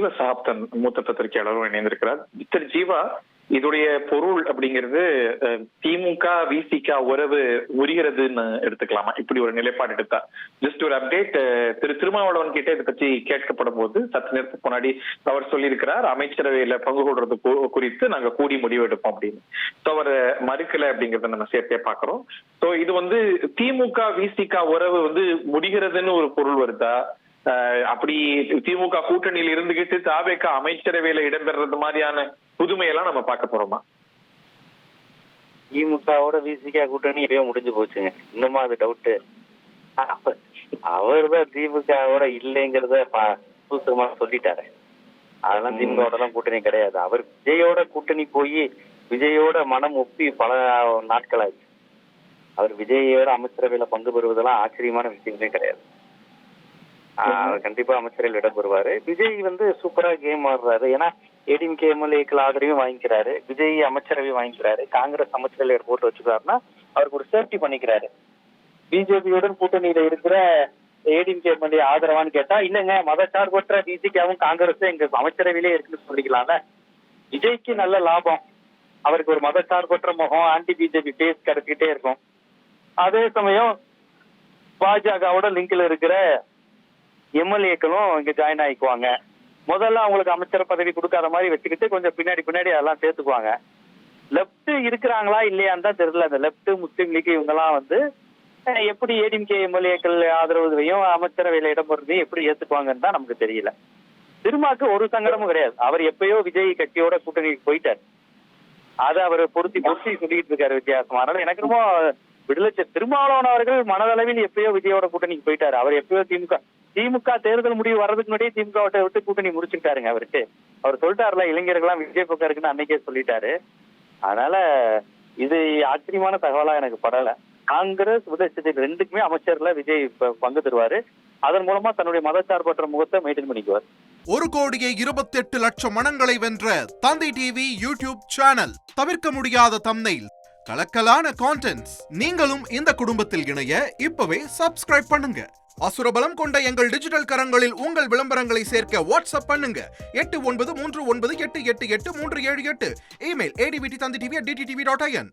ஜீவ சகாப்தன் மூத்த பத்திரிகையாளரும் இணைந்திருக்கிறார். மிஸ்டர் ஜீவா, இதோடைய பொருள் அப்படிங்கிறது திமுக விசிக உறவு முறிகிறதுன்னு எடுத்துக்கலாமா? இப்படி ஒரு நிலைப்பாடு எடுத்தா ஜஸ்ட் ஒரு அப்டேட். திருமாவளவன் கிட்ட இதை பற்றி கேட்கப்படும் போது சற்று நேரத்துக்கு முன்னாடி அவர் சொல்லியிருக்கிறார், அமைச்சரவையில பங்கு கொள்றது குறித்து நாங்க கூடி முடிவு எடுப்போம் அப்படின்னு. அவர் மறுக்கல அப்படிங்கறத நம்ம சேர்த்தே பாக்குறோம். இது திமுக விசிக உறவு முடிகிறதுன்னு ஒரு பொருள் வருதா? அப்படி திமுக கூட்டணியில் இருந்துகிட்டு தாவேக அமைச்சரவையில இடம்பெறது மாதிரியான புதுமையெல்லாம் நம்ம பார்க்க போறோமா? திமுகவோட விசிக கூட்டணி எப்பயோ முடிஞ்சு போச்சுங்க. இன்னுமா அது டவுட்டு? அவர் தான் திமுகவோட இல்லைங்கிறத சூசகமா சொல்லிட்டாரு. அதெல்லாம் திமுகவோட எல்லாம் கூட்டணி கிடையாது. அவர் விஜயோட கூட்டணி போய் விஜயோட மனம் ஒப்பி பல நாட்கள் ஆச்சு. அவர் விஜயோட அமைச்சரவையில பங்கு பெறுவதெல்லாம் ஆச்சரியமான விஷயங்களே கிடையாது. அவர் கண்டிப்பா அமைச்சரவையில் இடம் பெறுவாரு. விஜய் சூப்பரா கேம் ஆடுறாரு. ஏன்னா ஏடிஎம்கே எம்எல்ஏக்கள் ஆதரவையும் வாங்கிக்கிறாரு, விஜய் அமைச்சரவை வாங்கிக்கிறாரு, காங்கிரஸ் அமைச்சரவையில் போட்டு வச்சுக்கிறாருன்னா அவருக்கு ஒரு சேஃப்டி பண்ணிக்கிறாரு. பிஜேபியுடன் கூட்டணியில இருக்கிற ஏடிஎம்கே எம்எல்ஏ ஆதரவான்னு கேட்டா இல்லைங்க, மதச்சார்பற்ற பிசிகாவும் காங்கிரஸும் எங்க அமைச்சரவையிலே இருக்குன்னு சொல்லிக்கலாம்ல. விஜய்க்கு நல்ல லாபம். அவருக்கு ஒரு மதச்சார்பற்ற முகம், ஆன்டி பிஜேபி பேஸ் கிடைச்சிக்கிட்டே இருக்கும். அதே சமயம் பாஜகவோட லிங்க்ல இருக்கிற எம்எல்ஏக்களும் இங்க ஜாயின் ஆயிக்குவாங்க. முதல்ல அவங்களுக்கு அமைச்சர் பதவி கொடுக்காத மாதிரி வச்சுக்கிட்டு கொஞ்சம் பின்னாடி அதெல்லாம் சேர்த்துக்குவாங்க. லெப்ட் இருக்கிறாங்களா இல்லையான்னு தான் தெரியல. அந்த லெப்ட் முஸ்லீம் லீக் இவங்க எல்லாம் எப்படி ஏடிஎம்கே எம்எல்ஏக்கள் ஆதரவையும் அமைச்சரவையில இடம்பெறதையும் எப்படி ஏத்துக்குவாங்கன்னு தான் நமக்கு தெரியல. திருமாக்கு ஒரு சங்கடமும் கிடையாது. அவர் எப்பயோ விஜய் கட்சியோட கூட்டணிக்கு போயிட்டார். அதை அவர் பொருத்தி சொல்லிட்டு இருக்காரு வித்தியாசமா. அதனால எனக்கு ரொம்ப விடுதலை திருமாவளவன் அவர்கள் மனதளவில் எப்பயோ விஜயோட கூட்டணிக்கு போயிட்டாரு. அவர் எப்பயோ திமுக தேர்தல் முடிவு வர்றதுக்கு முன்னாடியே திமுக விட்டு கூட்டணி முடிச்சுட்டாருங்க. அவர் சொல்லிட்டாருல, இளைஞர்கள்லாம் விஜய் பக்கம் இருக்குன்னு அன்னைக்கே சொல்லிட்டாரு. அதனால இது ஆச்சரியமான தகவலா எனக்கு படல. காங்கிரஸ் விடுதலை ரெண்டுக்குமே அமைச்சர்ல விஜய் பங்கு தருவாரு. அதன் மூலமா தன்னுடைய மதச்சார்பற்ற முகத்தை மெயின்டைன் பண்ணிக்குவார். 1,28,00,000 மனங்களை வென்ற தந்தி டிவி யூடியூப் சேனல். தவிர்க்க முடியாத தம்ப்நெயில், கலக்கலான கான்டென்ட்ஸ். நீங்களும் இந்த குடும்பத்தில் இணைய இப்பவே சப்ஸ்கிரைப் பண்ணுங்க. அசுரபலம் கொண்ட எங்கள் டிஜிட்டல் கரங்களில் உங்கள் விளம்பரங்களை சேர்க்க வாட்ஸ்அப் பண்ணுங்க. 8939888378. Email advtthanditv@dttv.in.